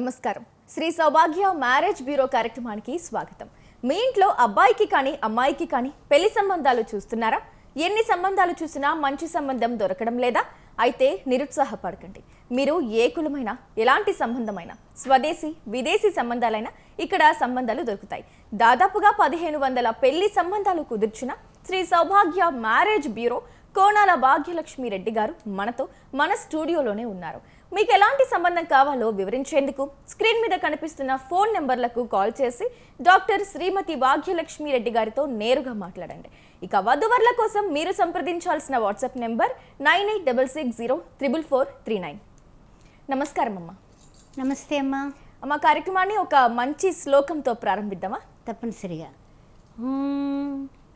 నమస్కారం. శ్రీ సౌభాగ్య marriage bureau కార్యక్రమానికి స్వాగతం. మీ ఇంట్లో అబ్బాయికి కానీ అమ్మాయికి కానీ పెళ్లి సంబంధాలు చూస్తున్నారా? ఎన్ని సంబంధాలు చూసినా మంచి సంబంధం దొరకడం లేదా? అయితే నిరుత్సాహపడకండి. మీరు ఏ కులమైనా, ఎలాంటి సంబంధమైనా, స్వదేశీ విదేశీ సంబంధాలైనా ఇక్కడ సంబంధాలు దొరుకుతాయి. దాదాపుగా 1500 పెళ్లి సంబంధాలు కుదిర్చిన శ్రీ సౌభాగ్య మ్యారేజ్ బ్యూరో కోనాల భాగ్యలక్ష్మి రెడ్డి గారు మన స్టూడియోలోనే ఉన్నారు. మీకు ఎలాంటి సంబంధం కావాలో వివరించేందుకు స్క్రీన్ మీద కనిపిస్తున్న ఫోన్ నెంబర్లకు కాల్ చేసి డాక్టర్ శ్రీమతి భాగ్యలక్ష్మి రెడ్డి గారితో నేరుగా మాట్లాడండి. ఇక వధువర్ల కోసం మీరు సంప్రదించాల్సిన వాట్సాప్ నెంబర్ 9866044439. నమస్కారం అమ్మా. నమస్తే అమ్మా. అమ్మ, కార్యక్రమాన్ని ఒక మంచి శ్లోకంతో ప్రారంభిద్దామా? తప్పనిసరిగా.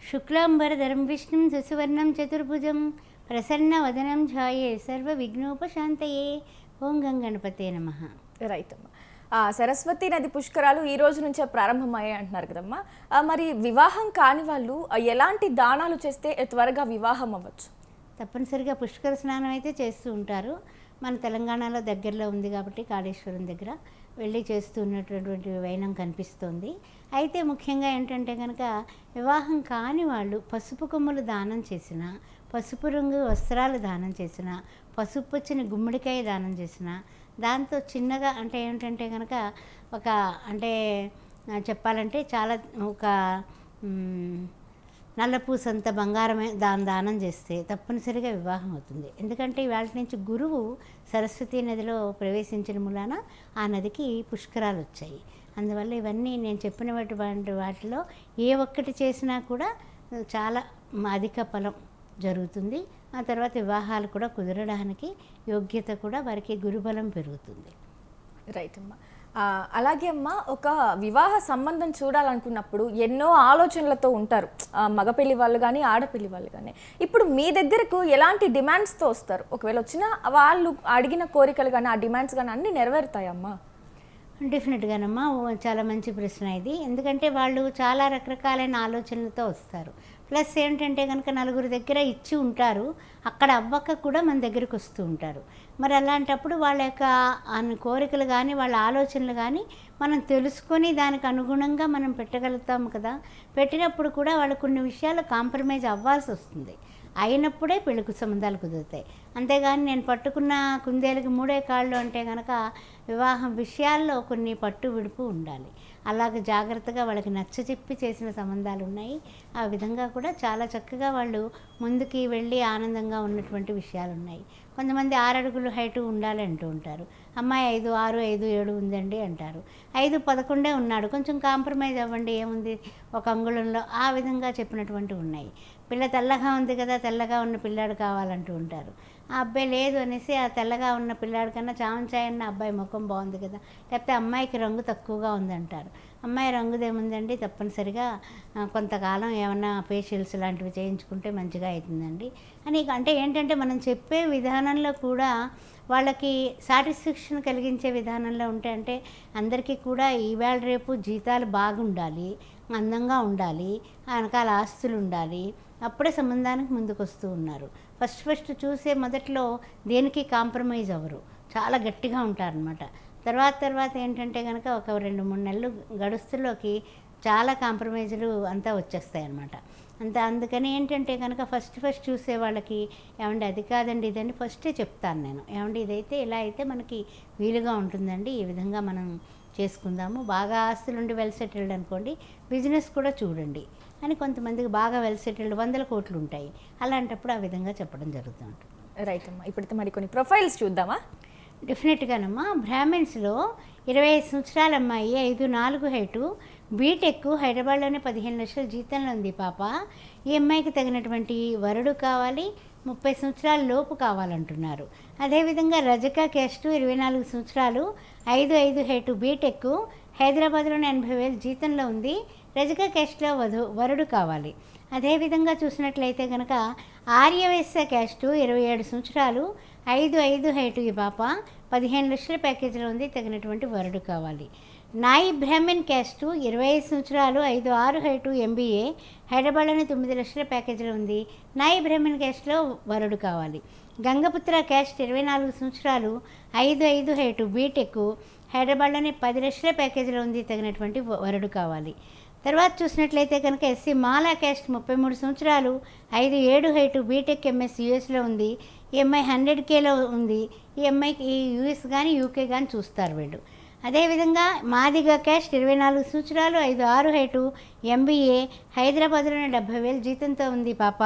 శుక్లాంబరధరం విష్ణుం శశివర్ణం చతుర్భుజం ప్రసన్న వదనం ఝాయే సర్వ విఘ్నోపశాంతయే. ఓం గణపతే నమః. రైట్ అమ్మా. సరస్వతి నది పుష్కరాలు ఈ రోజు నుంచే ప్రారంభమయ్యాయి అంటున్నారు కదమ్మా. మరి వివాహం కాని వాళ్ళు ఎలాంటి దానాలు చేస్తే త్వరగా వివాహం అవ్వచ్చు? తప్పనిసరిగా పుష్కర స్నానం అయితే చేస్తూ ఉంటారు. మన తెలంగాణలో దగ్గరలో ఉంది కాబట్టి కాళేశ్వరం దగ్గర వెళ్ళి చేస్తున్నటువంటి వైనం కనిపిస్తోంది. అయితే ముఖ్యంగా ఏంటంటే కనుక వివాహం కాని వాళ్ళు పసుపు కొమ్ములు దానం చేసిన, పసుపు రంగు వస్త్రాలు దానం చేసిన, పసుపు వచ్చిన గుమ్మడికాయ దానం చేసిన, దాంతో చిన్నగా అంటే ఏంటంటే కనుక ఒక అంటే చెప్పాలంటే చాలా ఒక నల్లపూసంత బంగారమే దానం చేస్తే తప్పనిసరిగా వివాహం అవుతుంది. ఎందుకంటే ఇవాళ నుంచి గురువు సరస్వతీ నదిలో ప్రవేశించిన మూలాన ఆ నదికి పుష్కరాలు వచ్చాయి. అందువల్ల ఇవన్నీ నేను చెప్పినటువంటి వాటిలో ఏ ఒక్కటి చేసినా కూడా చాలా అధిక ఫలం జరుగుతుంది. ఆ తర్వాత వివాహాలు కూడా కుదరడానికి యోగ్యత కూడా వారికి గురుబలం పెరుగుతుంది. రైట్ అమ్మా. అలాగే అమ్మ, ఒక వివాహ సంబంధం చూడాలనుకున్నప్పుడు ఎన్నో ఆలోచనలతో ఉంటారు మగపెళ్లి వాళ్ళు కానీ ఆడపెళ్లి వాళ్ళు కానీ. ఇప్పుడు మీ దగ్గరకు ఎలాంటి డిమాండ్స్తో వస్తారు? ఒకవేళ వచ్చినా వాళ్ళు అడిగిన కోరికలు కానీ ఆ డిమాండ్స్ కానీ అన్నీ నెరవేరుతాయమ్మా? డెఫినెట్గానమ్మా. చాలా మంచి ప్రశ్న ఇది. ఎందుకంటే వాళ్ళు చాలా రకరకాలైన ఆలోచనలతో వస్తారు. ప్లస్ ఏంటంటే కనుక నలుగురు దగ్గర ఇచ్చి ఉంటారు, అక్కడ అవ్వక కూడా మన దగ్గరికి వస్తూ ఉంటారు. మరి అలాంటప్పుడు వాళ్ళ యొక్క కోరికలు కానీ వాళ్ళ ఆలోచనలు కానీ మనం తెలుసుకొని దానికి అనుగుణంగా మనం పెట్టగలుగుతాము కదా. పెట్టినప్పుడు కూడా వాళ్ళు కొన్ని విషయాలు కాంప్రమైజ్ అవ్వాల్సి వస్తుంది. అయినప్పుడే పెళ్లికి సంబంధాలు కుదురుతాయి. అంతేగాని నేను పట్టుకున్న కుందేలకి మూడే కాళ్ళు అంటే కనుక వివాహం విషయాల్లో కొన్ని పట్టు విడుపు ఉండాలి. అలాగే జాగ్రత్తగా వాళ్ళకి నచ్చచెప్పి చేసిన సంబంధాలు ఉన్నాయి. ఆ విధంగా కూడా చాలా చక్కగా వాళ్ళు ముందుకి వెళ్ళి ఆనందంగా ఉన్నటువంటి విషయాలు ఉన్నాయి. కొంతమంది 6 అడుగులు హైటు ఉండాలి అంటూ ఉంటారు. అమ్మాయి 5'6", 5'7" ఉందండి అంటారు. 5'11" ఉన్నాడు, కొంచెం కాంప్రమైజ్ అవ్వండి, ఏముంది ఒక అంగుళంలో, ఆ విధంగా చెప్పినటువంటి ఉన్నాయి. పిల్ల తెల్లగా ఉంది కదా, తెల్లగా ఉన్న పిల్లాడు కావాలంటూ ఉంటారు. ఆ అబ్బాయి లేదు అనేసి ఆ తెల్లగా ఉన్న పిల్లాడి కన్నా చామంచాయి అన్న అబ్బాయి ముఖం బాగుంది కదా, లేకపోతే అమ్మాయికి రంగు తక్కువగా ఉందంటారు. అమ్మాయి రంగుదేముందండి, తప్పనిసరిగా కొంతకాలం ఏమన్నా ఫేషియల్స్ లాంటివి చేయించుకుంటే మంచిగా అవుతుందండి అని. అంటే ఏంటంటే మనం చెప్పే విధానంలో కూడా వాళ్ళకి సాటిస్ఫాక్షన్ కలిగించే విధానంలో ఉంటే, అంటే అందరికీ కూడా ఈవేళ రేపు జీతాలు బాగుండాలి, అందంగా ఉండాలి, వెనకాల ఆస్తులు ఉండాలి, అప్పుడే సంబంధానికి ముందుకు వస్తూ ఉన్నారు. ఫస్ట్ చూసే మొదట్లో దేనికి కాంప్రమైజ్ అవ్వరు, చాలా గట్టిగా ఉంటారనమాట. తర్వాత ఏంటంటే కనుక ఒక 2-3 నెలలు గడుస్తులోకి చాలా కాంప్రమైజులు అంతా వచ్చేస్తాయి అన్నమాట. అందుకని ఏంటంటే కనుక ఫస్ట్ చూసే వాళ్ళకి ఏమండి అది కాదండి ఇదండి ఫస్టే చెప్తాను నేను. ఏమండి ఇదైతే ఇలా అయితే మనకి వీలుగా ఉంటుందండి, ఈ విధంగా మనం చేసుకుందాము. బాగా ఆస్తులుండి వెల్ సెటిల్డ్ అనుకోండి, బిజినెస్ కూడా చూడండి అని. కొంతమందికి బాగా వెల్ సెటిల్డ్ 100 కోట్లు ఉంటాయి, అలాంటప్పుడు ఆ విధంగా చెప్పడం జరుగుతూ ఉంటుంది. రైట్ అమ్మా. ఇప్పుడైతే మరి కొన్ని ప్రొఫైల్స్ చూద్దామా? డెఫినెట్గానమ్మా. బ్రాహ్మిన్స్లో 25 సంవత్సరాల అమ్మాయి, 5'4" హైటు, బీటెక్, హైదరాబాద్లోనే 15 లక్షల జీతంలో ఉంది పాప. ఈ అమ్మాయికి తగినటువంటి వరుడు కావాలి, 30 సంవత్సరాల లోపు కావాలంటున్నారు. అదేవిధంగా రజక క్యాస్ట్, 24 సంవత్సరాలు, 5'5" హైటు, బీటెక్, హైదరాబాద్లోనే 80,000 జీతంలో ఉంది. రజక క్యాస్ట్లో వరుడు కావాలి. అదేవిధంగా చూసినట్లయితే కనుక ఆర్యవైశ్య క్యాస్టు, 27 సంవత్సరాలు, 5'5" హైటు ఈ పాప, 15 లక్షల ప్యాకేజీలో ఉంది, తగినటువంటి వరుడు కావాలి. నాయి బ్రాహ్మణ్ క్యాస్టు, 25 సంవత్సరాలు, 5'6" హైటు, MBA, హైదరాబాద్లోని 9 లక్షల ప్యాకేజీలో ఉంది. నాయి బ్రాహ్మణ్ క్యాస్ట్లో వరుడు కావాలి. గంగపుత్ర క్యాస్ట్ 24 సంవత్సరాలు 5'5" హైటు బీటెక్ హైదరాబాద్లోనే 10 లక్షల ప్యాకేజీలో ఉంది, తగినటువంటి వరుడు కావాలి. తర్వాత చూసినట్లయితే కనుక ఎస్సీ మాలా క్యాస్ట్ 33 సంవత్సరాలు 5'7" హైటు బీటెక్ ఎంఎస్ యూఎస్లో ఉంది. ఈ అమ్మాయి 100Kలో ఉంది. ఈ అమ్మాయికి యూఎస్ కానీ యూకే కానీ చూస్తారు వీళ్ళు. అదేవిధంగా మాదిగ క్యాస్ట్ 24 సంవత్సరాలు 5'6" హైటు ఎంబీఏ హైదరాబాద్లోనే 70,000 జీతంతో ఉంది పాప.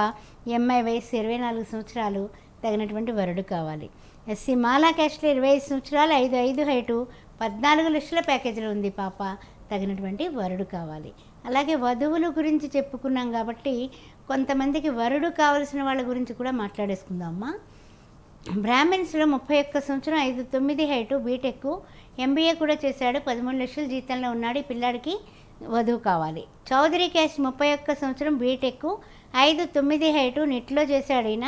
ఈ అమ్మాయి వయసు 24 సంవత్సరాలు, తగినటువంటి వరుడు కావాలి. ఎస్సీ మాలా క్యాస్ట్లో 25 సంవత్సరాలు 5'5" హైటు 14 లక్షల ప్యాకేజీలో ఉంది పాప, తగినటువంటి వరుడు కావాలి. అలాగే వధువుల గురించి చెప్పుకున్నాం కాబట్టి కొంతమందికి వరుడు కావలసిన వాళ్ళ గురించి కూడా మాట్లాడేసుకుందామమ్మా. బ్రాహ్మిన్స్లో 31 సంవత్సరం 5'9" హైటు బీటెక్ ఎంబీఏ కూడా చేశాడు, 13 లక్షల జీతంలో ఉన్నాడు. ఈ పిల్లాడికి వధువు కావాలి. చౌదరి క్యాస్ట్ 31 సంవత్సరం బీటెక్ 5'9" హైటు నెట్లో చేశాడు. ఈయన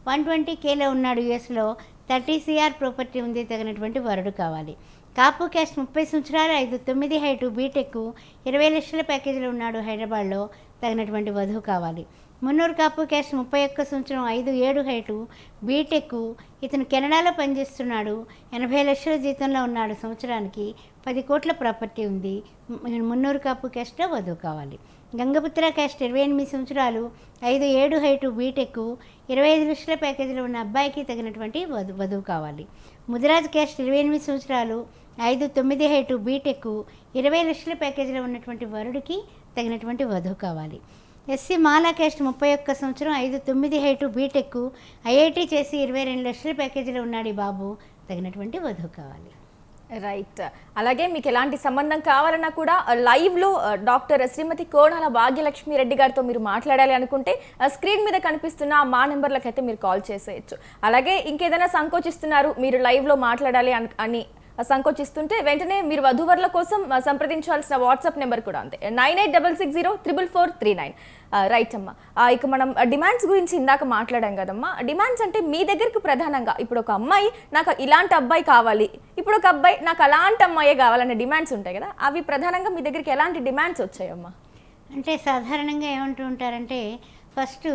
120Kలో ఉన్నాడు, యూఎస్లో 30 CR ప్రాపర్టీ ఉంది, తగినటువంటి వరుడు కావాలి. కాపు క్యాస్ట్ 30 సంవత్సరాలు 5'9" హైటు బీటెక్ 20 లక్షల ప్యాకేజీలో ఉన్నాడు, హైదరాబాద్లో, తగినటువంటి వధువు కావాలి. మున్నూరు కాపు క్యాస్ట్ 31 సంవత్సరం 5'7" హైటు బీటెక్ ఇతను కెనడాలో పనిచేస్తున్నాడు, 80 లక్షల జీతంలో ఉన్నాడు, సంవత్సరానికి 10 కోట్ల ప్రాపర్టీ ఉంది. మున్నూరు కాపు క్యాస్ట్లో వధువు కావాలి. గంగపుత్ర క్యాస్ట్ 28 సంవత్సరాలు 5'7" హైటు బీటెక్ 25 లక్షల ప్యాకేజీలో ఉన్న అబ్బాయికి తగినటువంటి వధువు కావాలి. ముదిరాజ్ క్యాస్ట్ 28 సంవత్సరాలు 5'9" హైటు బీటెక్ 20 లక్షల ప్యాకేజీలో ఉన్నటువంటి వరుడికి తగినటువంటి వధువు కావాలి. ఎస్సీ మాలా క్యాస్ట్ 31 సంవత్సరం 5'9" హైటు బీటెక్ ఐఐటి చేసి 22 లక్షల ప్యాకేజీలో ఉన్నాడు ఈ బాబు, తగినటువంటి వధువు కావాలి. రైట్. అలాగే మీకు ఎలాంటి సంబంధం కావాలన్నా కూడా లైవ్లో డాక్టర్ శ్రీమతి కోణాల భాగ్యలక్ష్మి రెడ్డి గారితో మీరు మాట్లాడాలి అనుకుంటే స్క్రీన్ మీద కనిపిస్తున్న మా నెంబర్లకైతే మీరు కాల్ చేసేయచ్చు. అలాగే ఇంకేదైనా సంకోచిస్తున్నారు మీరు లైవ్లో మాట్లాడాలి అని సంకోచిస్తుంటే వెంటనే మీరు వధూవరుల కోసం సంప్రదించాల్సిన వాట్సాప్ నెంబర్ కూడా అంతే, 9866044439. రైట్ అమ్మా. ఇక మనం డిమాండ్స్ గురించి ఇందాక మాట్లాడాం కదమ్మా. డిమాండ్స్ అంటే మీ దగ్గరికి ప్రధానంగా ఇప్పుడు ఒక అమ్మాయి నాకు ఇలాంటి అబ్బాయి కావాలి, ఇప్పుడు ఒక అబ్బాయి నాకు అలాంటి అమ్మాయే కావాలనే డిమాండ్స్ ఉంటాయి కదా, అవి ప్రధానంగా మీ దగ్గరికి ఎలాంటి డిమాండ్స్ వచ్చాయమ్మా? అంటే సాధారణంగా ఏమంటూ ఉంటారంటే ఫస్ట్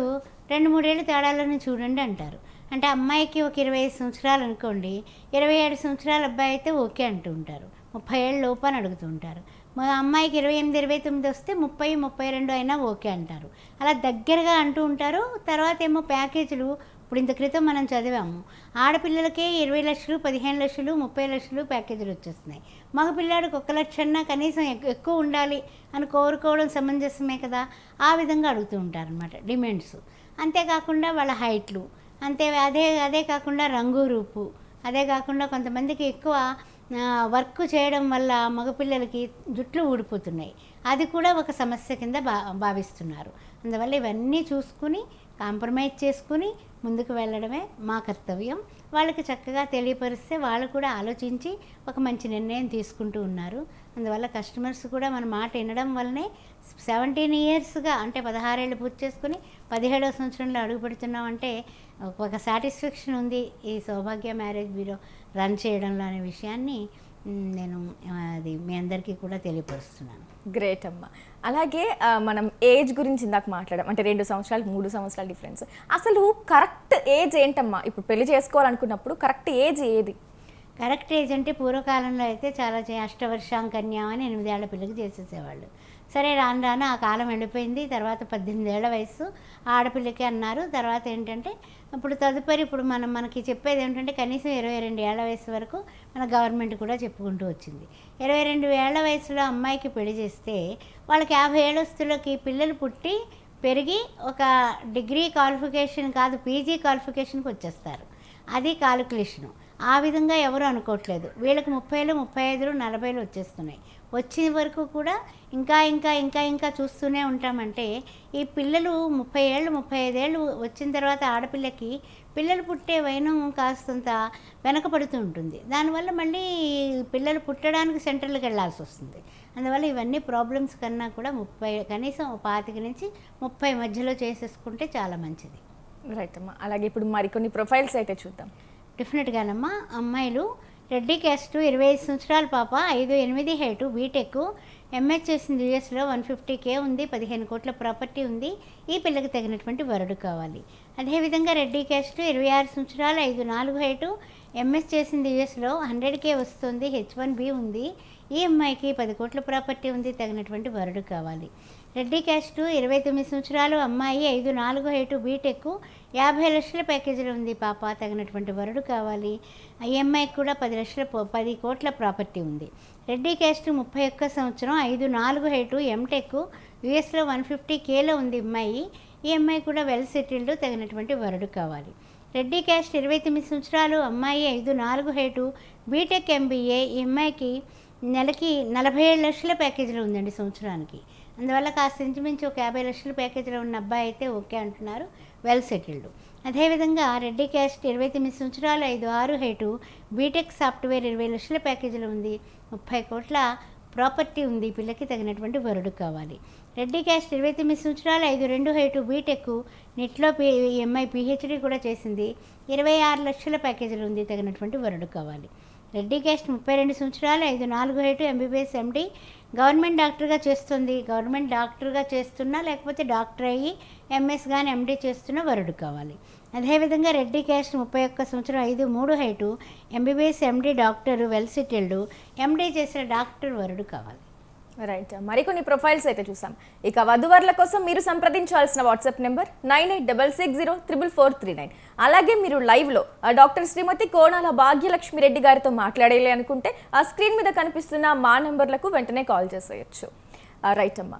2-3 ఏళ్ళ తేడాలను చూడండి అంటారు. అంటే అమ్మాయికి ఒక 25 సంవత్సరాలు అనుకోండి, 27 సంవత్సరాల అబ్బాయి అయితే ఓకే అంటూ ఉంటారు, 30 ఏళ్ళ లోపు అని అడుగుతూ ఉంటారు. మా అమ్మాయికి 28-29 వస్తే 30-32 అయినా ఓకే అంటారు. అలా దగ్గరగా అంటూ ఉంటారు. తర్వాత ఏమో ప్యాకేజీలు ఇప్పుడు ఇంత క్రితం మనం చదివాము, ఆడపిల్లలకే 20 లక్షలు 15 లక్షలు 30 లక్షలు ప్యాకేజీలు వచ్చేస్తున్నాయి. మగ పిల్లాడికి 1 లక్షన్నా కనీసం ఎక్కువ ఉండాలి అని కోరుకోవడం సమంజసమే కదా, ఆ విధంగా అడుగుతూ ఉంటారనమాట డిమాండ్స్. అంతేకాకుండా వాళ్ళ హైట్లు, అదే కాకుండా రంగు రూపు, అదే కాకుండా కొంతమందికి ఎక్కువ వర్క్ చేయడం వల్ల మగపిల్లలకి జుట్లు ఊడిపోతున్నాయి, అది కూడా ఒక సమస్య కింద భావిస్తున్నారు. అందువల్ల ఇవన్నీ చూసుకుని కాంప్రమైజ్ చేసుకుని ముందుకు వెళ్ళడమే మా కర్తవ్యం. వాళ్ళకి చక్కగా తెలియపరిస్తే వాళ్ళు కూడా ఆలోచించి ఒక మంచి నిర్ణయం తీసుకుంటూ ఉన్నారు. అందువల్ల కస్టమర్స్ కూడా మన మాట వినడం వల్లనే 17 ఇయర్స్గా అంటే 16 ఏళ్ళు పూర్తి చేసుకుని 17వ సంవత్సరంలో అడుగు పెడుతున్నామంటే ఒక సాటిస్ఫాక్షన్ ఉంది ఈ సౌభాగ్య మ్యారేజ్ బ్యూరో రన్ చేయడంలో అనే విషయాన్ని నేను అది మీ అందరికీ కూడా తెలియపరుస్తున్నాను. గ్రేట్ అమ్మా. అలాగే మనం ఏజ్ గురించి ఇందాక మాట్లాడాం, అంటే 2 సంవత్సరాలు 3 సంవత్సరాల డిఫరెన్స్. అసలు కరెక్ట్ ఏజ్ ఏంటమ్మా? ఇప్పుడు పెళ్లి చేసుకోవాలనుకున్నప్పుడు కరెక్ట్ ఏజ్ ఏది? కరెక్ట్ ఏజ్ అంటే పూర్వకాలంలో అయితే చాలా అష్టవర్షాం కన్యా అని 8 ఏళ్ల పిల్లకి చేసేసేవాళ్ళు. సరే రాను రాను ఆ కాలం వెళ్ళిపోయింది. తర్వాత 18 ఏళ్ల వయసు ఆడపిల్లకి అన్నారు. తర్వాత ఏంటంటే ఇప్పుడు మనకి చెప్పేది ఏంటంటే కనీసం 22 ఏళ్ల వయసు వరకు మన గవర్నమెంట్ కూడా చెప్పుకుంటూ వచ్చింది. 22 ఏళ్ల వయసులో అమ్మాయికి పెళ్లి చేస్తే వాళ్ళకి 50 ఏళ్ళస్తులకి పిల్లలు పుట్టి పెరిగి ఒక డిగ్రీ క్వాలిఫికేషన్ కాదు పీజీ క్వాలిఫికేషన్కి వచ్చేస్తారు. అది కాలిక్యులేషను. ఆ విధంగా ఎవరు అనుకోవట్లేదు. వీళ్ళకి 30, 35, 40 వచ్చేస్తున్నాయి. వచ్చే వరకు కూడా ఇంకా చూస్తూనే ఉంటామంటే ఈ పిల్లలు 30 ఏళ్ళు 35 ఏళ్ళు వచ్చిన తర్వాత ఆడపిల్లకి పిల్లలు పుట్టే వైనం కాస్తంత వెనకపడుతూ ఉంటుంది. దానివల్ల మళ్ళీ పిల్లలు పుట్టడానికి సెంటర్లకు వెళ్ళాల్సి వస్తుంది. అందువల్ల ఇవన్నీ ప్రాబ్లమ్స్ కన్నా కూడా కనీసం 25 నుంచి 30 మధ్యలో చేసేసుకుంటే చాలా మంచిది. రైట్ అమ్మా. అలాగే ఇప్పుడు మరికొన్ని ప్రొఫైల్స్ అయితే చూద్దాం. డెఫినెట్గానమ్మా. అమ్మాయిలు రెడ్డి క్యాస్ట్ 25 సంవత్సరాల పాప, 5'8" హైటు, బీటెక్, ఎంఎస్ చేసింది యూఎస్లో, 150K ఉంది, 15 కోట్ల ప్రాపర్టీ ఉంది. ఈ పిల్లకి తగినటువంటి వరుడు కావాలి. అదేవిధంగా రెడ్డి క్యాస్ట్ 26 సంవత్సరాలు, 5'4" హైటు, ఎంఎస్ చేసింది యూఎస్లో, 100K వస్తుంది, H1B ఉంది. ఈ అమ్మాయికి 10 కోట్ల ప్రాపర్టీ ఉంది, తగినటువంటి వరుడు కావాలి. రెడ్డి క్యాస్ట్ 29 సంవత్సరాలు, అమ్మాయి, 5'4" హైటు, బీటెక్, 50 లక్షల ప్యాకేజీలో ఉంది పాప, తగినటువంటి వరుడు కావాలి. ఈ అమ్మాయికి కూడా 10 కోట్ల ప్రాపర్టీ ఉంది. రెడ్డి క్యాస్ట్ 31 సంవత్సరం, 5'4" హైటు, ఎంటెక్, యూఎస్లో 150Kలో ఉంది అమ్మాయి. ఈ అమ్మాయి కూడా వెల్ సెటిల్డ్, తగినటువంటి వరుడు కావాలి. రెడ్డి క్యాస్ట్ 29 సంవత్సరాలు, అమ్మాయి, 5'4" హైటు, బీటెక్, ఎంబీఏ. ఈ అమ్మాయికి నెలకి 47 లక్షల ప్యాకేజీలో ఉందండి సంవత్సరానికి. అందువల్ల కాస్త ఇంచుమించు ఒక 50 లక్షల ప్యాకేజీలో ఉన్న అబ్బాయి అయితే ఓకే అంటున్నారు, వెల్ సెటిల్డ్. అదేవిధంగా రెడ్డి క్యాస్ట్ 29 సంవత్సరాలు, 5'6" హైటు, బీటెక్ సాఫ్ట్వేర్, 20 లక్షల ప్యాకేజీలో ఉంది, 30 కోట్ల ప్రాపర్టీ ఉంది. పిల్లకి తగినటువంటి వరుడు కావాలి. రెడ్డి క్యాస్ట్ 29 సంవత్సరాలు, 5'2" హైటు, బీటెక్, నెట్లో ఎంఐ పిహెచ్డి కూడా చేసింది, 26 లక్షల ప్యాకేజీలో ఉంది, తగినటువంటి వరుడు కావాలి. రెడ్డి క్యాస్ట్ 32 సంవత్సరాలు, 5'4" హైటు, ఎంబీబీఎస్, ఎండి, గవర్నమెంట్ డాక్టర్గా చేస్తుంది. గవర్నమెంట్ డాక్టర్గా చేస్తున్నా లేకపోతే డాక్టర్ అయ్యి ఎంఎస్ కానీ ఎండి చేస్తున్న వరుడు కావాలి. అదేవిధంగా రెడ్డి క్యాస్ట్ 31 సంవత్సరం, 5'3" హైటు, ఎంబీబీఎస్, ఎండి, డాక్టర్, వెల్ సెటిల్డ్, ఎండి చేసిన డాక్టర్ వరుడు కావాలి. రైట్, మరికొన్ని ప్రొఫైల్స్ అయితే చూసాం. ఇక వధువర్ల కోసం మీరు సంప్రదించాల్సిన వాట్సాప్ నెంబర్ 9866044439. అలాగే మీరు లైవ్లో డాక్టర్ శ్రీమతి కోణాల భాగ్యలక్ష్మి రెడ్డి గారితో మాట్లాడాలి అనుకుంటే ఆ స్క్రీన్ మీద కనిపిస్తున్న మా నెంబర్లకు వెంటనే కాల్ చేసేయచ్చు. రైట్ అమ్మ,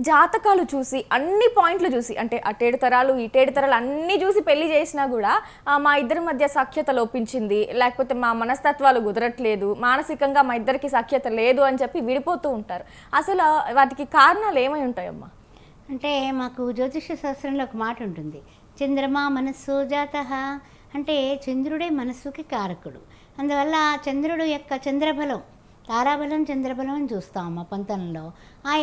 జాతకాలు చూసి అన్ని పాయింట్లు చూసి, అంటే అటేడు తరాలు ఇటేడు తరాలు అన్నీ చూసి పెళ్లి చేసినా కూడా మా ఇద్దరి మధ్య సఖ్యత లోపించింది, లేకపోతే మా మనస్తత్వాలు కుదరట్లేదు, మానసికంగా మా ఇద్దరికి సఖ్యత లేదు అని చెప్పి విడిపోతూ ఉంటారు. అసలు వాటికి కారణాలు ఏమై ఉంటాయమ్మా? అంటే మాకు జ్యోతిష శాస్త్రంలో ఒక మాట ఉంటుంది, చంద్రమా మనస్సు జాతః, అంటే చంద్రుడే మనస్సుకి కారకుడు. అందువల్ల చంద్రుడు యొక్క చంద్రబలం, తారాబలం, చంద్రబలం అని చూస్తామమ్మ పంతంలో.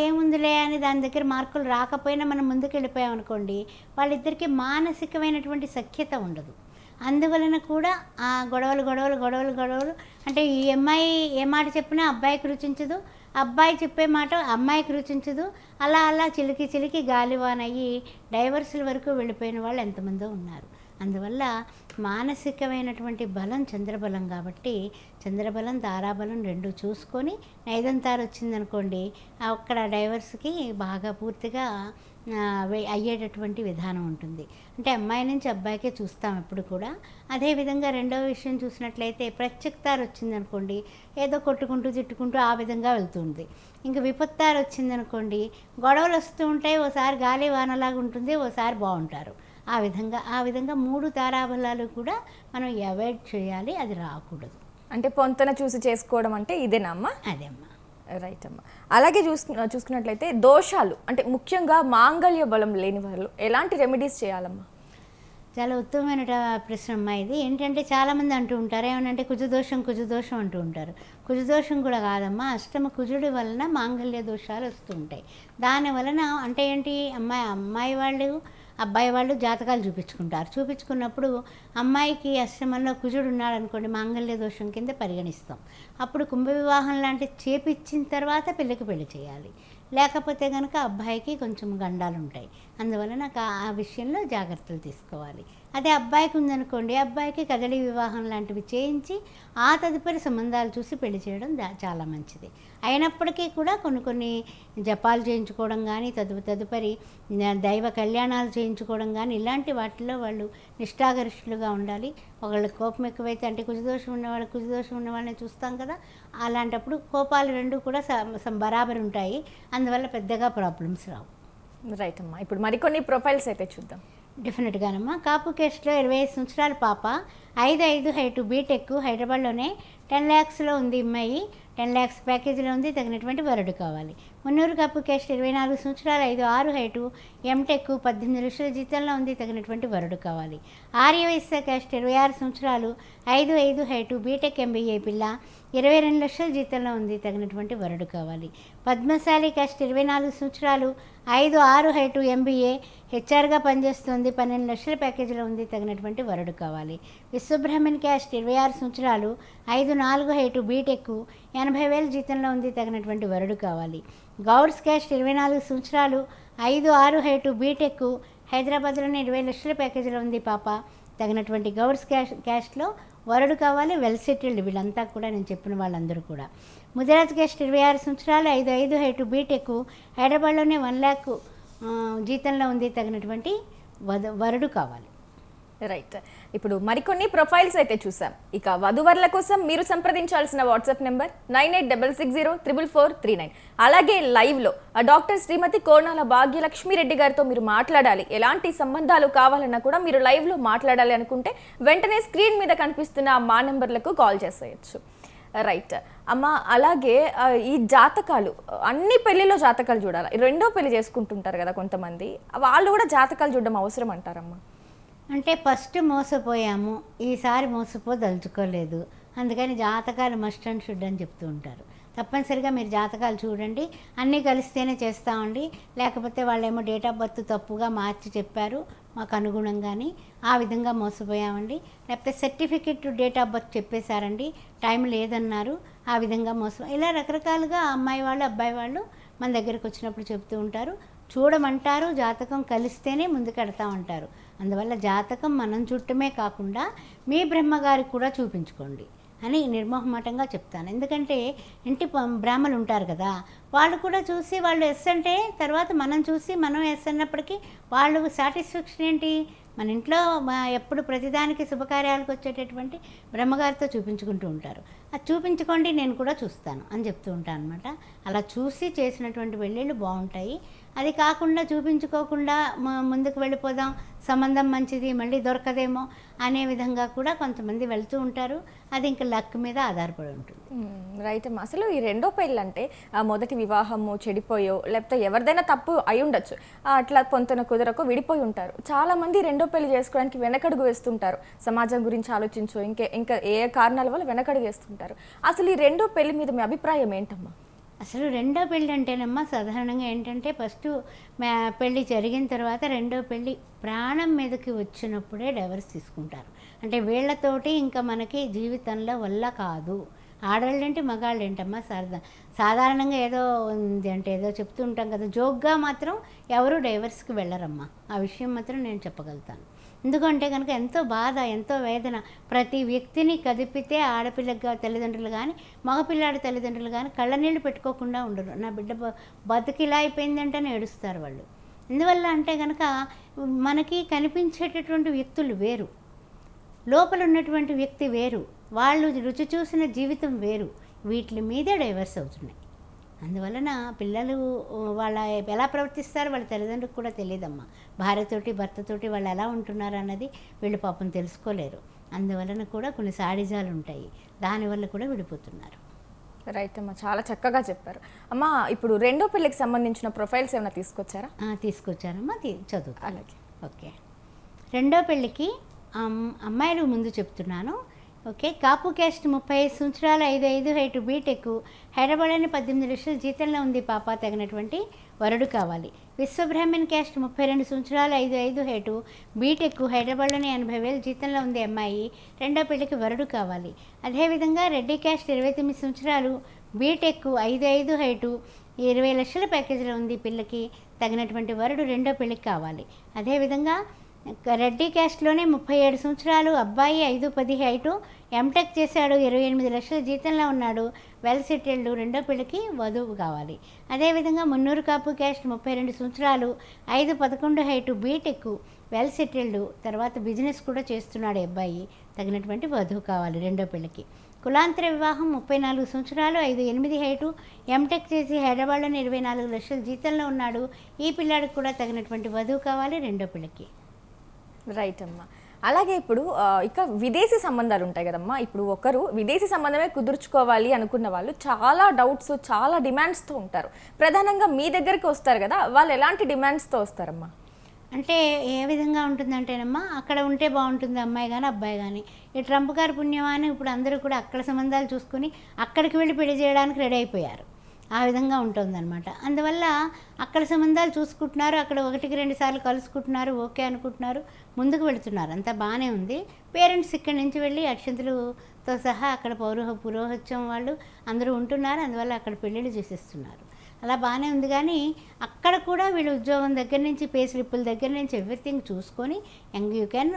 ఏముందిలే అని దాని దగ్గర మార్కులు రాకపోయినా మనం ముందుకు వెళ్ళిపోయామనుకోండి, వాళ్ళిద్దరికీ మానసికమైనటువంటి సఖ్యత ఉండదు. అందువలన కూడా ఆ గొడవలు అంటే ఈ అమ్మాయి ఏ మాట చెప్పినా అబ్బాయికి రుచించదు, అబ్బాయి చెప్పే మాట అమ్మాయికి రుచించదు. అలా చిలికి గాలివానయ్యి డైవర్సుల వరకు వెళ్ళిపోయిన వాళ్ళు ఎంతమందో ఉన్నారు. అందువల్ల మానసికమైనటువంటి బలం చంద్రబలం కాబట్టి చంద్రబలం తారాబలం రెండు చూసుకొని నైదంతారు వచ్చిందనుకోండి, అక్కడ డైవర్స్కి బాగా పూర్తిగా అయ్యేటటువంటి విధానం ఉంటుంది. అంటే అమ్మాయి నుంచి అబ్బాయికే చూస్తాం ఎప్పుడు కూడా. అదేవిధంగా రెండవ విషయం చూసినట్లయితే ప్రత్యక్తారు వచ్చిందనుకోండి, ఏదో కొట్టుకుంటూ తిట్టుకుంటూ ఆ విధంగా వెళ్తుంది. ఇంకా విపత్తారు వచ్చిందనుకోండి, గొడవలు వస్తూ ఉంటాయి, ఓసారి గాలి వానలాగా ఉంటుంది, ఓసారి బాగుంటారు. ఆ విధంగా 3 తారాబలాలు కూడా మనం అవాయిడ్ చేయాలి, అది రాకూడదు. అంటే పొంతన చూసి చేసుకోవడం అంటే ఇదేనా అమ్మా? అదే అమ్మా. రైట్ అమ్మా. అలాగే చూసుకున్నట్లయితే దోషాలు, అంటే ముఖ్యంగా మాంగళ్య బలం లేని వాళ్ళు ఎలాంటి రెమెడీస్ చేయాలమ్మా? చాలా ఉత్తమమైన ప్రశ్న అమ్మా ఇది. ఏంటంటే చాలామంది అంటూ ఉంటారు, ఏమనంటే కుజదోషం అంటూ ఉంటారు. కుజదోషం కూడా కాదమ్మా, అష్టమ కుజుడి వలన మాంగళ్య దోషాలు వస్తూ ఉంటాయి. దాని వలన అంటే ఏంటి, అమ్మాయి వాళ్ళు అబ్బాయి వాళ్ళు జాతకాలు చూపించుకున్నప్పుడు అమ్మాయికి అష్టమంలో కుజుడు ఉన్నాడు అనుకోండి, మాంగళ్య దోషం కింద పరిగణిస్తాం. అప్పుడు కుంభ వివాహం లాంటివి చేపించిన తర్వాత పెళ్ళి చేయాలి. లేకపోతే కనుక అబ్బాయికి కొంచెం గండాలు ఉంటాయి. అందువలన ఆ విషయంలో జాగ్రత్తలు తీసుకోవాలి. అదే అబ్బాయికి ఉందనుకోండి, అబ్బాయికి కదలి వివాహం లాంటివి చేయించి ఆ తదుపరి సంబంధాలు చూసి పెళ్లి చేయడం చాలా మంచిది. అయినప్పటికీ కూడా కొన్ని జపాలు చేయించుకోవడం కానీ, తదుపరి దైవ కళ్యాణాలు చేయించుకోవడం కానీ, ఇలాంటి వాటిల్లో వాళ్ళు నిష్ఠాగరిష్ఠులుగా ఉండాలి. ఒకళ్ళకి కోపం ఎక్కువైతే, అంటే కుజదోషం ఉన్న వాళ్ళని చూస్తాం కదా, అలాంటప్పుడు కోపాలు రెండు కూడా బరాబర్ ఉంటాయి. అందువల్ల పెద్దగా ప్రాబ్లమ్స్ రావు. రైట్ అమ్మా. ఇప్పుడు మరికొన్ని ప్రొఫైల్స్ అయితే చూద్దాం. డెఫినెట్గానమ్మా. కాపు కేస్ట్లో 25 సంవత్సరాల పాప, 5'5" హైటు, బీటెక్, హైదరాబాద్లోనే 10 lakhsలో ఉంది అమ్మాయి. 10 lakhs ప్యాకేజీలో ఉంది, తగినటువంటి వరుడు కావాలి. మున్నూరు కాపు కేస్ట్ 24 సంవత్సరాలు, 5'6" హైటు, ఎంటెక్, 18 లక్షల జీతంలో ఉంది, తగినటువంటి వరుడు కావాలి. ఆర్యవైశ్య కేస్ట్ 26 సంవత్సరాలు, 5'5" హైటు, బీటెక్, ఎంబీఏ పిల్ల, 22 లక్షల జీతంలో ఉంది, తగినటువంటి వరుడు కావాలి. పద్మశాలి కేస్ట్ 24 సంవత్సరాలు, 5'6" హైటు, ఎంబీఏ, హెచ్ఆర్గా పనిచేస్తుంది, 12 లక్షల ప్యాకేజీలో ఉంది, తగినటువంటి వరుడు కావాలి. విశ్వబ్రాహ్మణ్ క్యాస్ట్ 26 సంవత్సరాలు 5-4 హైటు బీటెక్ 80,000 జీతంలో ఉంది, తగినటువంటి వరుడు కావాలి. గౌడ్స్ క్యాస్ట్ 24 సంవత్సరాలు 5-6 హైటు బీటెక్ హైదరాబాద్లోనే 20 లక్షల ప్యాకేజీలో ఉంది పాప, తగినటువంటి గౌడ్స్ క్యాస్ట్లో వరుడు కావాలి, వెల్ సెటిల్డ్. వీళ్ళంతా కూడా నేను చెప్పిన వాళ్ళందరూ కూడా. ముదిరాజ్ క్యాస్ట్ 26 సంవత్సరాలు 5-5 హైటు బీటెక్ హైదరాబాద్లోనే 1 lakh జీతంలో ఉంది, తగినటువంటి వరుడు కావాలి. రైట్. ఇప్పుడు మరికొన్ని ప్రొఫైల్స్ అయితే చూసాం. ఇక వధువర్ల కోసం మీరు సంప్రదించాల్సిన వాట్సాప్ నెంబర్ 9866044439. అలాగే లైవ్లో డాక్టర్ శ్రీమతి కోనాల భాగ్యలక్ష్మి రెడ్డి గారితో మీరు మాట్లాడాలి, ఎలాంటి సంబంధాలు కావాలన్నా కూడా మీరు లైవ్లో మాట్లాడాలి అనుకుంటే వెంటనే స్క్రీన్ మీద కనిపిస్తున్న మా నెంబర్లకు కాల్ చేసేయచ్చు. రైట్ అమ్మ. అలాగే ఈ జాతకాలు, అన్ని పెళ్లిలో జాతకాలు చూడాలి. రెండో పెళ్లి చేసుకుంటుంటారు కదా కొంతమంది, వాళ్ళు కూడా జాతకాలు చూడడం అవసరం అంటారమ్మా? అంటే ఫస్ట్ మోసపోయాము, ఈసారి మోసపోదలుచుకోలేదు, అందుకని జాతకాలు మస్ట్ అండ్ షుడ్ అని చెప్తూ ఉంటారు. తప్పనిసరిగా మీరు జాతకాలు చూడండి, అన్నీ కలిస్తేనే చేస్తామండి. లేకపోతే వాళ్ళేమో డేట్ ఆఫ్ బర్త్ తప్పుగా మార్చి చెప్పారు, మాకు అనుగుణంగాని ఆ విధంగా మోసపోయామండి. లేకపోతే సర్టిఫికెట్ డేట్ ఆఫ్ బర్త్ చెప్పేశారండి, టైం లేదన్నారు, ఆ విధంగా ఇలా రకరకాలుగా అమ్మాయి వాళ్ళు అబ్బాయి వాళ్ళు మన దగ్గరకు వచ్చినప్పుడు చెప్తూ ఉంటారు. చూడమంటారు, జాతకం కలిస్తేనే ముందుకెడతామంటారు. అందువల్ల జాతకం మనం చుట్టమే కాకుండా మీ బ్రహ్మగారికి కూడా చూపించుకోండి అని నిర్మోహమాటంగా చెప్తాను. ఎందుకంటే ఇంటి బ్రాహ్మలు ఉంటారు కదా, వాళ్ళు కూడా చూసి వాళ్ళు ఎస్ అంటే తర్వాత మనం చూసి మనం ఎస్ అన్నప్పటికీ వాళ్ళు సాటిస్ఫాక్షన్ ఏంటి, మన ఇంట్లో ఎప్పుడు ప్రతిదానికి శుభకార్యాలకు వచ్చేటటువంటి బ్రహ్మగారితో చూపించుకుంటూ ఉంటారు. అది చూపించుకోండి, నేను కూడా చూస్తాను అని చెప్తూ ఉంటాను అనమాట. అలా చూసి చేసినటువంటి పెళ్ళిళ్ళు బాగుంటాయి. అది కాకుండా చూపించుకోకుండా ముందుకు వెళ్ళిపోదాం, సంబంధం మంచిది మళ్ళీ దొరకదేమో అనే విధంగా కూడా కొంతమంది వెళ్తూ ఉంటారు. అది ఇంకా లక్ మీద ఆధారపడి ఉంటుంది. రైట్ అమ్మా. అసలు ఈ రెండో పెళ్ళి అంటే మొదటి వివాహము చెడిపోయో లేకపోతే ఎవరిదైనా తప్పు అయి ఉండొచ్చు, అట్లా పొంతన కుదరకు విడిపోయి ఉంటారు. చాలా మంది రెండో పెళ్లి చేసుకోవడానికి వెనకడుగు వేస్తుంటారు, సమాజం గురించి ఆలోచించో ఇంకా ఏ కారణాల వల్ల వెనకడుగు వేస్తుంటారు. అసలు ఈ రెండో పెళ్లి మీద మీ అభిప్రాయం ఏంటమ్మా? అసలు రెండో పెళ్ళి అంటేనమ్మా సాధారణంగా ఏంటంటే ఫస్ట్ పెళ్ళి జరిగిన తర్వాత రెండో పెళ్ళి ప్రాణం మీదకి వచ్చినప్పుడే డైవర్స్ తీసుకుంటారు. అంటే వీళ్ళతోటి ఇంకా మనకి జీవితంలో వల్ల కాదు. ఆడవాళ్ళేంటి మగాళ్ళేంటమ్మా సాధారణంగా ఏదో ఉంది అంటే ఏదో చెప్తూ ఉంటాం కదా, జోక్గా మాత్రం ఎవరు డైవర్స్కి వెళ్ళరమ్మా. ఆ విషయం మాత్రం నేను చెప్పగలుగుతాను. ఎందుకంటే కనుక ఎంతో బాధ, ఎంతో వేదన, ప్రతి వ్యక్తిని కదిపితే ఆడపిల్లగా తల్లిదండ్రులు కానీ మగపిల్లాడి తల్లిదండ్రులు కానీ కళ్ళనీళ్ళు పెట్టుకోకుండా ఉండరు. నా బిడ్డ బతుకు ఇలా అయిపోయిందంటేనే ఏడుస్తారు వాళ్ళు. ఎందువల్ల అంటే కనుక మనకి కనిపించేటటువంటి వ్యక్తులు వేరు, లోపల ఉన్నటువంటి వ్యక్తి వేరు, వాళ్ళు రుచి చూసిన జీవితం వేరు. వీటి మీదే డైవర్స్ అవుతున్నాయి. అందువలన పిల్లలు వాళ్ళ ఎలా ప్రవర్తిస్తారో వాళ్ళ తల్లిదండ్రులకు కూడా తెలియదమ్మా. భార్యతోటి భర్తతోటి వాళ్ళు ఎలా ఉంటున్నారు అన్నది వీళ్ళు పాపం తెలుసుకోలేరు. అందువలన కూడా కొన్ని సాడిజాలు ఉంటాయి, దానివల్ల కూడా విడిపోతున్నారు. రైట్ అమ్మా, చాలా చక్కగా చెప్పారు. అమ్మా, ఇప్పుడు రెండో పెళ్ళికి సంబంధించిన ప్రొఫైల్స్ ఏమైనా తీసుకొచ్చారా? తీసుకొచ్చారమ్మా, చదువు. అలాగే. ఓకే, రెండో పెళ్ళికి అమ్మాయిలు ముందు చెప్తున్నాను. ఓకే, కాపు క్యాస్ట్ 35 సంవత్సరాలు 5-5 హైటు బీటెక్ హైదరాబాద్లోని 18 లక్షల జీతంలో ఉంది పాప, తగినటువంటి వరుడు కావాలి. విశ్వబ్రాహ్మణ్ క్యాస్ట్ 32 సంవత్సరాలు 5-5 హైటు బీటెక్ హైదరాబాద్లోని 80,000 జీతంలో ఉంది అమ్మాయి, రెండో పెళ్లికి వరుడు కావాలి. అదేవిధంగా రెడ్డి క్యాస్ట్ 29 సంవత్సరాలు బీటెక్ 5-5 హైటు 20 లక్షల ప్యాకేజీలో ఉంది పిల్లకి, తగినటువంటి వరుడు రెండో పెళ్లికి కావాలి. అదేవిధంగా రెడ్డి క్యాస్ట్లోనే 37 సంవత్సరాలు అబ్బాయి 5-10 హైటు ఎంటెక్ చేశాడు, 28 లక్షల జీతంలో ఉన్నాడు, వెల్ సెటిల్డ్, రెండో పెళ్లికి వధువు కావాలి. అదేవిధంగా మున్నూరు కాపు క్యాస్ట్ 32 సంవత్సరాలు 5-11 హైటు బీటెక్ వెల్ సెటిల్డ్, తర్వాత బిజినెస్ కూడా చేస్తున్నాడు అబ్బాయి, తగినటువంటి వధువు కావాలి రెండో పెళ్లికి. కులాంతర వివాహం 34 సంవత్సరాలు 5-8 హైటు ఎంటెక్ చేసి హైదరాబాద్లోని 24 లక్షల జీతంలో ఉన్నాడు, ఈ పిల్లాడికి కూడా తగినటువంటి వధువు కావాలి రెండో పెళ్లికి. రైట్ అమ్మా. అలాగే ఇప్పుడు ఇక విదేశీ సంబంధాలు ఉంటాయి కదమ్మా. ఇప్పుడు ఒకరు విదేశీ సంబంధమే కుదుర్చుకోవాలి అనుకున్న వాళ్ళు చాలా డౌట్స్, చాలా డిమాండ్స్తో ఉంటారు. ప్రధానంగా మీ దగ్గరికి వస్తారు కదా, వాళ్ళు ఎలాంటి డిమాండ్స్తో వస్తారమ్మా? అంటే ఏ విధంగా ఉంటుందంటేనమ్మా, అక్కడ ఉంటే బాగుంటుంది అమ్మాయి కానీ అబ్బాయి కానీ. ఈ ట్రంప్ గారి పుణ్యమాని ఇప్పుడు అందరూ కూడా అక్కడ సంబంధాలు చూసుకుని అక్కడికి వెళ్ళి పెళ్లి చేయడానికి రెడీ అయిపోయారు. ఆ విధంగా ఉంటుందన్నమాట. అందువల్ల అక్కడ సంబంధాలు చూసుకుంటున్నారు, అక్కడ 1-2 సార్లు కలుసుకుంటున్నారు, ఓకే అనుకుంటున్నారు, ముందుకు వెళుతున్నారు, అంతా బాగానే ఉంది. పేరెంట్స్ ఇక్కడి నుంచి వెళ్ళి అక్షంతలతో సహా అక్కడ పురోహిత్యం వాళ్ళు అందరూ ఉంటున్నారు, అందువల్ల అక్కడ పెళ్ళిళ్ళు చేసేస్తున్నారు. అలా బాగానే ఉంది. కానీ అక్కడ కూడా వీళ్ళు ఉద్యోగం దగ్గర నుంచి పే స్లిప్పుల దగ్గర నుంచి ఎవ్రీథింగ్ చూసుకొని యూ కెన్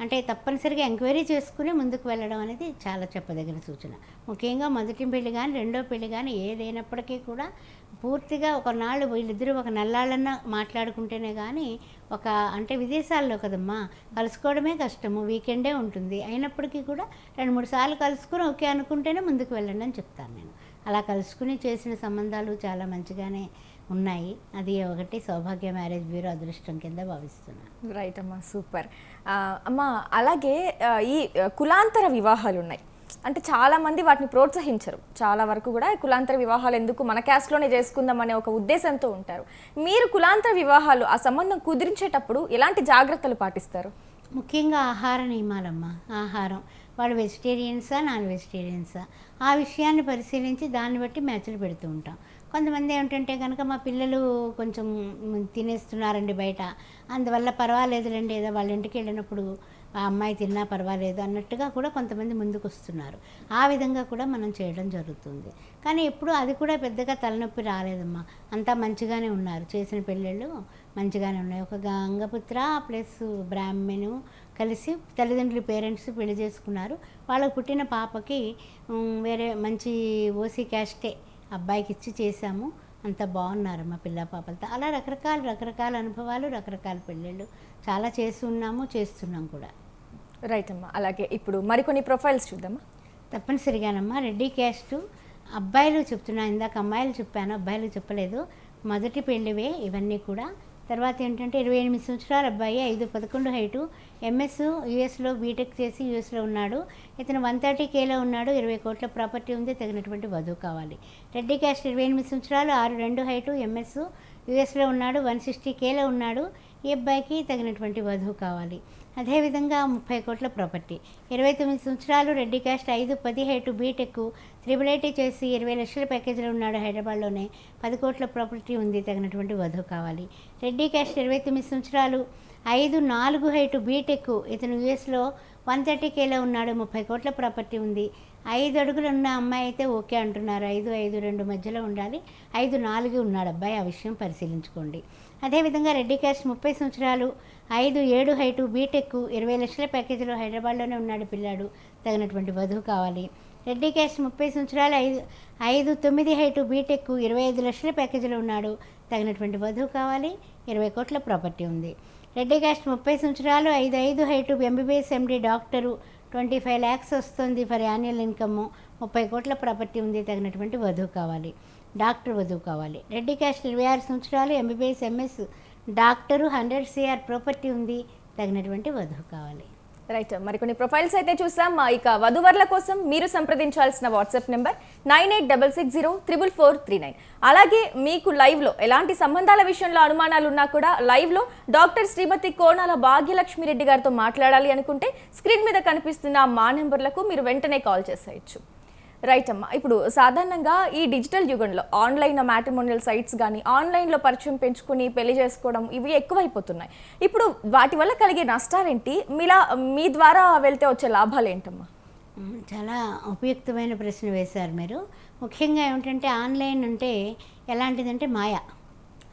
అంటే తప్పనిసరిగా ఎంక్వైరీ చేసుకుని ముందుకు వెళ్ళడం అనేది చాలా చెప్పదగిన సూచన. ముఖ్యంగా మొదటి పెళ్లి కానీ రెండో పెళ్లి కానీ ఏదైనప్పటికీ కూడా పూర్తిగా ఒకనాళ్ళు వీళ్ళిద్దరూ ఒక నెల్లాళ్ళన్నా మాట్లాడుకుంటేనే కానీ అంటే విదేశాల్లో కదమ్మా, కలుసుకోవడమే కష్టము, వీకెండే ఉంటుంది, అయినప్పటికీ కూడా 2-3 సార్లు కలుసుకుని ఓకే అనుకుంటేనే ముందుకు వెళ్ళండి అని చెప్తాను నేను. అలా కలుసుకుని చేసిన సంబంధాలు చాలా మంచిగానే ఉన్నాయి. అది ఒకటి సౌభాగ్య మ్యారేజ్ బ్యూరో అదృష్టం కింద భావిస్తున్నాను. రైట్ అమ్మా, సూపర్. అమ్మ, అలాగే ఈ కులాంతర వివాహాలు ఉన్నాయి, అంటే చాలామంది వాటిని ప్రోత్సహించరు. చాలా వరకు కూడా కులాంతర వివాహాలు ఎందుకు, మన క్యాస్ట్లోనే చేసుకుందాం అనే ఒక ఉద్దేశంతో ఉంటారు. మీరు కులాంతర వివాహాలు ఆ సంబంధం కుదిరించేటప్పుడు ఎలాంటి జాగ్రత్తలు పాటిస్తారు? ముఖ్యంగా ఆహార నియమాలమ్మా. ఆహారం, వాళ్ళు వెజిటేరియన్సా నాన్ వెజిటేరియన్సా, ఆ విషయాన్ని పరిశీలించి దాన్ని బట్టి మ్యాచ్లు పెడుతూ ఉంటాం. కొంతమంది ఏమిటంటే కనుక మా పిల్లలు కొంచెం తినేస్తున్నారండి బయట, అందువల్ల పర్వాలేదులేండి, ఏదో వాళ్ళ ఇంటికి వెళ్ళినప్పుడు ఆ అమ్మాయి తిన్నా పర్వాలేదు అన్నట్టుగా కూడా కొంతమంది ముందుకు వస్తున్నారు. ఆ విధంగా కూడా మనం చేయడం జరుగుతుంది. కానీ ఎప్పుడు అది కూడా పెద్దగా తలనొప్పి రాలేదమ్మా, అంతా మంచిగానే ఉన్నారు, చేసిన పెళ్ళిళ్ళు మంచిగానే ఉన్నాయి. ఒక గంగపుత్ర ప్లస్ బ్రాహ్మణు కలిసి తల్లిదండ్రులు పేరెంట్స్ పెళ్లి చేసుకున్నారు. వాళ్ళకు పుట్టిన పాపకి వేరే మంచి ఓసీ క్యాస్టే అబ్బాయికి ఇచ్చి చేశాము. అంత బాగున్నారమ్మా పిల్ల పాపలతో. అలా రకరకాల అనుభవాలు, రకరకాల పెళ్ళిళ్ళు చాలా చేసి ఉన్నాము, చేస్తున్నాం కూడా. రైట్ అమ్మా. అలాగే ఇప్పుడు మరికొన్ని ప్రొఫైల్స్ చూద్దామా? తప్పనిసరిగానమ్మా. రెడ్డి క్యాస్టు అబ్బాయిలు చెప్తున్నా, ఇందాక అమ్మాయిలు చెప్పాను, అబ్బాయిలు చెప్పలేదు. మొదటి పెళ్ళివే ఇవన్నీ కూడా. తర్వాత ఏంటంటే 28 సంవత్సరాల అబ్బాయి, 5'11" హైటు, ఎంఎస్ యూఎస్లో బీటెక్ చేసి యూఎస్లో ఉన్నాడు. ఇతను 130Kలో ఉన్నాడు, 20 కోట్ల ప్రాపర్టీ ఉంది, తగినటువంటి వధువు కావాలి. రెడ్డి క్యాస్ట్ 28 సంవత్సరాలు, 6'2" హైటు, ఎంఎస్ యూఎస్లో ఉన్నాడు, 160Kలో ఉన్నాడు. ఈ అబ్బాయికి తగినటువంటి వధువు కావాలి. అదేవిధంగా 30 కోట్ల ప్రాపర్టీ. 29 సంవత్సరాలు, Reddy caste, 5'10" height, BTech, IIIT చేసి 20 లక్షల ప్యాకేజీలో ఉన్నాడు హైదరాబాద్లోనే, 10 కోట్ల ప్రాపర్టీ ఉంది, తగినటువంటి వధువు కావాలి. రెడ్డి క్యాస్ట్ 29 సంవత్సరాలు, 5'4" హైటు, బీటెక్, ఇతను యూఎస్లో 130Kలో ఉన్నాడు, 30 కోట్ల ప్రాపర్టీ ఉంది. 5 అడుగులు ఉన్న అమ్మాయి అయితే ఓకే అంటున్నారు, 5'5'2" మధ్యలో ఉండాలి. 5'4" ఉన్నాడు అబ్బాయి, ఆ విషయం పరిశీలించుకోండి. అదేవిధంగా రెడ్డి క్యాస్ట్ 30 సంవత్సరాలు, 5'7" హైటు, బీటెక్, 20 లక్షల ప్యాకేజీలో హైదరాబాద్లోనే ఉన్నాడు పిల్లాడు, తగినటువంటి వధువు కావాలి. రెడ్డి క్యాస్ట్ 30 సంవత్సరాలు, 5'9" హైటు, బీటెక్, 25 లక్షల ప్యాకేజీలో ఉన్నాడు, తగినటువంటి వధువు కావాలి. 20 కోట్ల ప్రాపర్టీ ఉంది. రెడ్డి క్యాస్ట్ 30 సంవత్సరాలు, 5'5" height, MBBS MD, doctor, 25 lakhs వస్తుంది ఫర్ యాన్యువల్ ఇన్కమ్, 30 కోట్ల ప్రాపర్టీ ఉంది, తగినటువంటి వధువు కావాలి. డాక్టర్ వధువు కావాలి. రెడ్డి క్యాస్ట్ 26 సంవత్సరాలు, MBBS MS, doctor, 100 CR property ఉంది, తగినటువంటి వధువు కావాలి. రైట్. మరికొన్ని ప్రొఫైల్స్ అయితే చూసాం. ఇక వధువర్ల కోసం మీరు సంప్రదించాల్సిన వాట్సాప్ నెంబర్ 9866044439. అలాగే మీకు లైవ్లో ఎలాంటి సంబంధాల విషయంలో అనుమానాలు ఉన్నా కూడా లైవ్లో డాక్టర్ శ్రీమతి కోణాల భాగ్యలక్ష్మిరెడ్డి గారితో మాట్లాడాలి అనుకుంటే స్క్రీన్ మీద కనిపిస్తున్న మా నెంబర్లకు మీరు వెంటనే కాల్ చేసేయచ్చు. రైట్ అమ్మా. ఇప్పుడు సాధారణంగా ఈ డిజిటల్ యుగంలో ఆన్లైన్ మ్యాట్రిమోనియల్ సైట్స్ కానీ ఆన్లైన్లో పరిచయం పెంచుకుని పెళ్లి చేసుకోవడం ఇవి ఎక్కువైపోతున్నాయి. ఇప్పుడు వాటి వల్ల కలిగే నష్టాలేంటి, మీ ద్వారా వెళ్తే వచ్చే లాభాలు ఏంటమ్మా? చాలా ఉపయుక్తమైన ప్రశ్న వేశారు మీరు. ముఖ్యంగా ఏమిటంటే ఆన్లైన్ అంటే ఎలాంటిదంటే మాయా.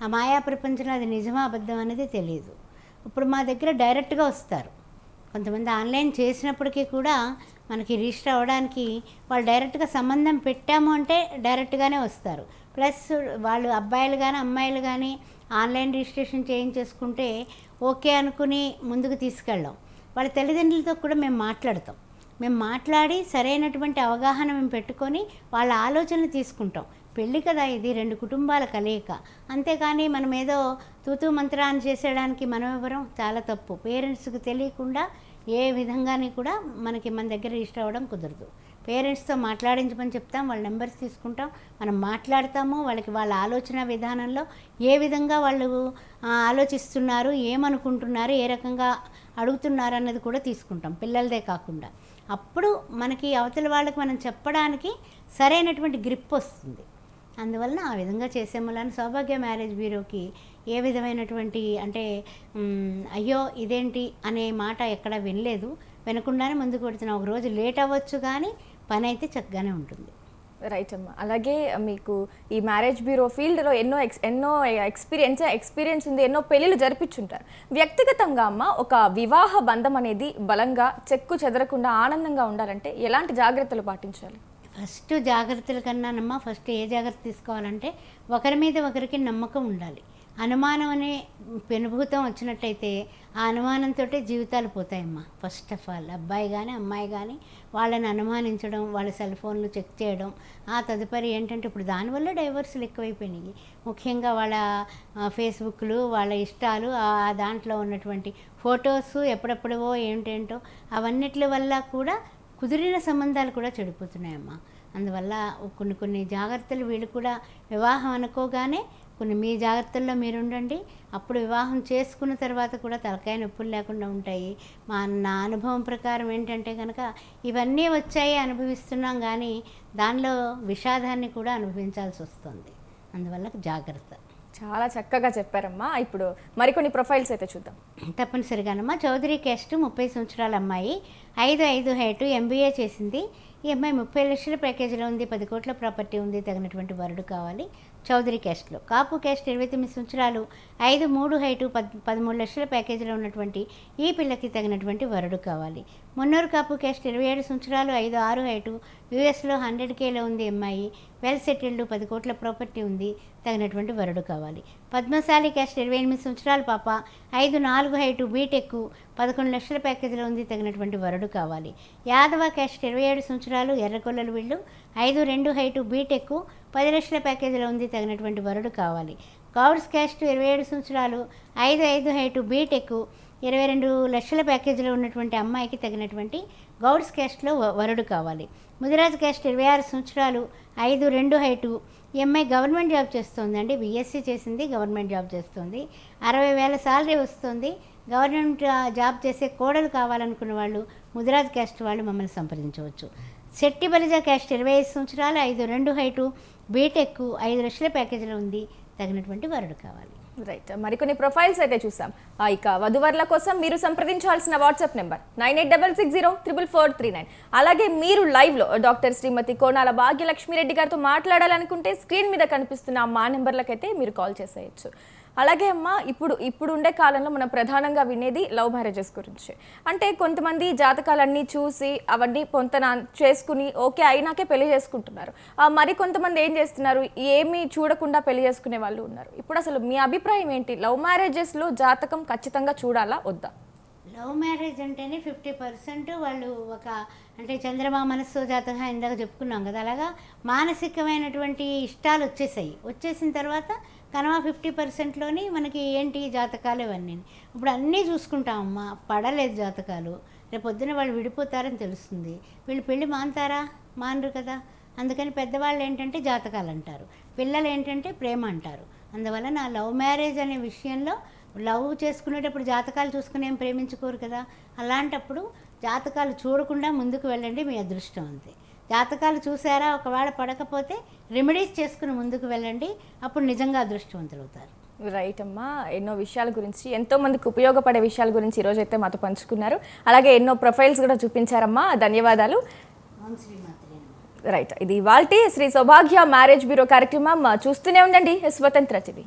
ఆ మాయా ప్రపంచంలో అది నిజమా అబద్ధం అనేది తెలియదు. ఇప్పుడు మా దగ్గర డైరెక్ట్గా వస్తారు. కొంతమంది ఆన్లైన్ చేసినప్పటికీ కూడా మనకి రిజిస్టర్ అవ్వడానికి వాళ్ళు డైరెక్ట్గా సంబంధం పెట్టాము అంటే డైరెక్ట్గానే వస్తారు. ప్లస్ వాళ్ళు అబ్బాయిలు కానీ అమ్మాయిలు కానీ ఆన్లైన్ రిజిస్ట్రేషన్ చేయించేసుకుంటే ఓకే అనుకుని ముందుకు తీసుకెళ్ళాం. వాళ్ళ తల్లిదండ్రులతో కూడా మేము మాట్లాడి సరైనటువంటి అవగాహన మేము పెట్టుకొని వాళ్ళ ఆలోచనలు తీసుకుంటాం. పెళ్ళి కదా ఇది, 2 కుటుంబాల కలయిక, అంతేకాని మనం ఏదో తూతూ మంత్రాన్ని చేసేయడానికి మనం ఎవరం, చాలా తప్పు. పేరెంట్స్కి తెలియకుండా ఏ విధంగానే కూడా మన దగ్గర రిజిస్టర్ అవ్వడం కుదరదు. పేరెంట్స్తో మాట్లాడించమని చెప్తాం, వాళ్ళ నెంబర్స్ తీసుకుంటాం, మనం మాట్లాడతాము, వాళ్ళ ఆలోచన విధానంలో ఏ విధంగా వాళ్ళు ఆలోచిస్తున్నారు, ఏమనుకుంటున్నారు, ఏ రకంగా అడుగుతున్నారు అన్నది కూడా తీసుకుంటాం, పిల్లలదే కాకుండా. అప్పుడు మనకి అవతల వాళ్ళకి మనం చెప్పడానికి సరైనటువంటి గ్రిప్ వస్తుంది. అందువలన ఆ విధంగా చేసే మూలాన సౌభాగ్య మ్యారేజ్ బ్యూరోకి ఏ విధమైనటువంటి అంటే అయ్యో ఇదేంటి అనే మాట ఎక్కడ వినలేదు. వినకుండానే ముందుకు పెడుతున్నా. ఒక రోజు లేట్ అవ్వచ్చు కానీ పని అయితే చక్కగానే ఉంటుంది. రైట్ అమ్మా. అలాగే మీకు ఈ మ్యారేజ్ బ్యూరో ఫీల్డ్లో ఎన్నో ఎక్స్పీరియన్స్ ఉంది, ఎన్నో పెళ్ళిళ్ళు జరిపించుంటారు. వ్యక్తిగతంగా అమ్మ ఒక వివాహ బంధం అనేది బలంగా చెక్కు చెదరకుండా ఆనందంగా ఉండాలంటే ఎలాంటి జాగ్రత్తలు పాటించాలి? ఫస్ట్ జాగ్రత్తల కన్నానమ్మా ఫస్ట్ ఏ జాగ్రత్త తీసుకోవాలంటే ఒకరి మీద ఒకరికి నమ్మకం ఉండాలి. అనుమానం అనే పెనుభూతం వచ్చినట్టయితే ఆ అనుమానంతో జీవితాలు పోతాయమ్మా. ఫస్ట్ ఆఫ్ ఆల్ అబ్బాయి కానీ అమ్మాయి కానీ వాళ్ళని అనుమానించడం, వాళ్ళ సెల్ ఫోన్లు చెక్ చేయడం, ఆ తదుపరి ఏంటంటే ఇప్పుడు దానివల్ల డైవర్సులు ఎక్కువైపోయినాయి. ముఖ్యంగా వాళ్ళ ఫేస్బుక్లు, వాళ్ళ ఇష్టాలు, ఆ దాంట్లో ఉన్నటువంటి ఫొటోస్ ఎప్పుడెప్పుడవో ఏంటేంటో అవన్నిటి వల్ల కూడా కుదిరిన సంబంధాలు కూడా చెడిపోతున్నాయమ్మా. అందువల్ల కొన్ని జాగ్రత్తలు వీళ్ళు కూడా వివాహం అనుకోగానే మీ జాగ్రత్తల్లో మీరు ఉండండి. అప్పుడు వివాహం చేసుకున్న తర్వాత కూడా తలకాయ నొప్పులు లేకుండా ఉంటాయి. నా అనుభవం ప్రకారం ఏంటంటే కనుక ఇవన్నీ వచ్చాయి అనుభవిస్తున్నాం కానీ దానిలో విషాదాన్ని కూడా అనుభవించాల్సి వస్తుంది. అందువల్ల జాగ్రత్త. చాలా చక్కగా చెప్పారమ్మా. ఇప్పుడు మరికొన్ని ప్రొఫైల్స్ అయితే చూద్దాం. తప్పనిసరిగానమ్మా. చౌదరి క్యాస్ట్, 30 సంవత్సరాల అమ్మాయి, 5'5" హైటు, MBA చేసింది. ఈ అమ్మాయి 30 లక్షల ప్యాకేజీలో ఉంది, 10 కోట్ల ప్రాపర్టీ ఉంది, తగినటువంటి వరుడు కావాలి. చౌదరి క్యాస్ట్లో. కాపు క్యాస్ట్, 29 సంవత్సరాలు, 5'3" హైటు, 13 లక్షల ప్యాకేజీలో ఉన్నటువంటి ఈ పిల్లకి తగినటువంటి వరుడు కావాలి. మున్నూరు కాపు క్యాస్ట్, 27 సంవత్సరాలు, 5'6" హైటు, యూఎస్లో 100Kలో ఉంది అమ్మాయి, వెల్ సెటిల్డ్, 10 కోట్ల ప్రాపర్టీ ఉంది, తగినటువంటి వరుడు కావాలి. పద్మశాలి క్యాస్ట్, 28 సంవత్సరాల పాప, 5'4" హైటు, బీటెక్, 11 లక్షల ప్యాకేజీలో ఉంది, తగినటువంటి వరుడు కావాలి. యాదవ క్యాస్ట్, 27 సంవత్సరాలు, ఎర్రగొల్లలు వీళ్ళు, 5'2" హైటు, బీటెక్, 10 లక్షల ప్యాకేజీలో ఉంది, తగినటువంటి వరుడు కావాలి. గౌడ్స్ క్యాస్ట్, 27 సంవత్సరాలు, 5'5" హైటు, బీటెక్, 22 లక్షల ప్యాకేజీలో ఉన్నటువంటి అమ్మాయికి తగినటువంటి గౌడ్స్ క్యాస్ట్లో వరుడు కావాలి. ముదిరాజ్ క్యాస్ట్, 26 సంవత్సరాలు, 5'2" హైటు, ఈ అమ్మాయి గవర్నమెంట్ జాబ్ చేస్తుందండి. BSc చేసింది, గవర్నమెంట్ జాబ్ చేస్తుంది, 60,000 శాలరీ వస్తుంది. గవర్నమెంట్ జాబ్ చేసే కోడలు కావాలనుకున్న వాళ్ళు ముదిరాజ్ క్యాస్ట్ వాళ్ళు మమ్మల్ని సంప్రదించవచ్చు. శెట్టి బలిజ క్యాస్ట్, 25 సంవత్సరాలు, 5'2" హైటు, బీటెక్, 5 లక్షల ప్యాకేజీలో ఉంది, తగినటువంటి వరుడు కావాలి. రైట్. మరికొన్ని ప్రొఫైల్స్ అయితే చూసాం. ఇక వధువర్ల కోసం మీరు సంప్రదించాల్సిన వాట్సాప్ నెంబర్ 9866044439. అలాగే మీరు లైవ్లో డాక్టర్ శ్రీమతి కోనాల భాగ్యలక్ష్మిరెడ్డి గారితో మాట్లాడాలనుకుంటే స్క్రీన్ మీద కనిపిస్తున్న మా నెంబర్లకైతే మీరు కాల్ చేసేయచ్చు. అలాగే అమ్మ, ఇప్పుడు ఉండే కాలంలో మనం ప్రధానంగా వినేది లవ్ మ్యారేజెస్ గురించి. అంటే కొంతమంది జాతకాలన్నీ చూసి అవన్నీ పొంతన చేసుకుని ఓకే అయినాకే పెళ్లి చేసుకుంటున్నారు. మరి కొంతమంది ఏం చేస్తున్నారు, ఏమీ చూడకుండా పెళ్లి చేసుకునే వాళ్ళు ఉన్నారు. ఇప్పుడు అసలు మీ అభిప్రాయం ఏంటి? లవ్ మ్యారేజెస్లో జాతకం ఖచ్చితంగా చూడాలా వద్దా? లవ్ మ్యారేజ్ అంటేనే 50% వాళ్ళు అంటే చంద్రమా మనస్సు జాతకం ఇందాక చెప్పుకున్నాం కదా, అలాగా మానసికమైనటువంటి ఇష్టాలు వచ్చేసిన తర్వాత కనవ 50%లోని మనకి ఏంటి జాతకాలు ఇవన్నీ. ఇప్పుడు అన్నీ చూసుకుంటామమ్మా, పడలేదు జాతకాలు, రేపొద్దున వాళ్ళు విడిపోతారని తెలుస్తుంది. వీళ్ళు పెళ్ళి మానరు కదా. అందుకని పెద్దవాళ్ళు ఏంటంటే జాతకాలు అంటారు, పిల్లలు ఏంటంటే ప్రేమ అంటారు. అందువల్ల నా లవ్ మ్యారేజ్ అనే విషయంలో లవ్ చేసుకునేటప్పుడు జాతకాలు చూసుకుని ఏం ప్రేమించుకోరు కదా. అలాంటప్పుడు జాతకాలు చూడకుండా ముందుకు వెళ్ళండి, మీ అదృష్టం అంతే. జాతకాలు చూసారా, ఒకవేళ పడకపోతే రెమెడీస్ చేసుకుని ముందుకు వెళ్ళండి, అప్పుడు నిజంగా అదృష్టవంతులు అవుతారు. రైట్ అమ్మా. ఎన్నో విషయాల గురించి, ఎంతో మందికి ఉపయోగపడే విషయాల గురించి ఈరోజు అయితే మాతో పంచుకున్నారు. అలాగే ఎన్నో ప్రొఫైల్స్ కూడా చూపించారమ్మా, ధన్యవాదాలు. రైట్. ఇది ఇవాల్టి శ్రీ సౌభాగ్య మ్యారేజ్ బ్యూరో కార్యక్రమం. చూస్తూనే ఉండండి స్వతంత్ర టీవీ.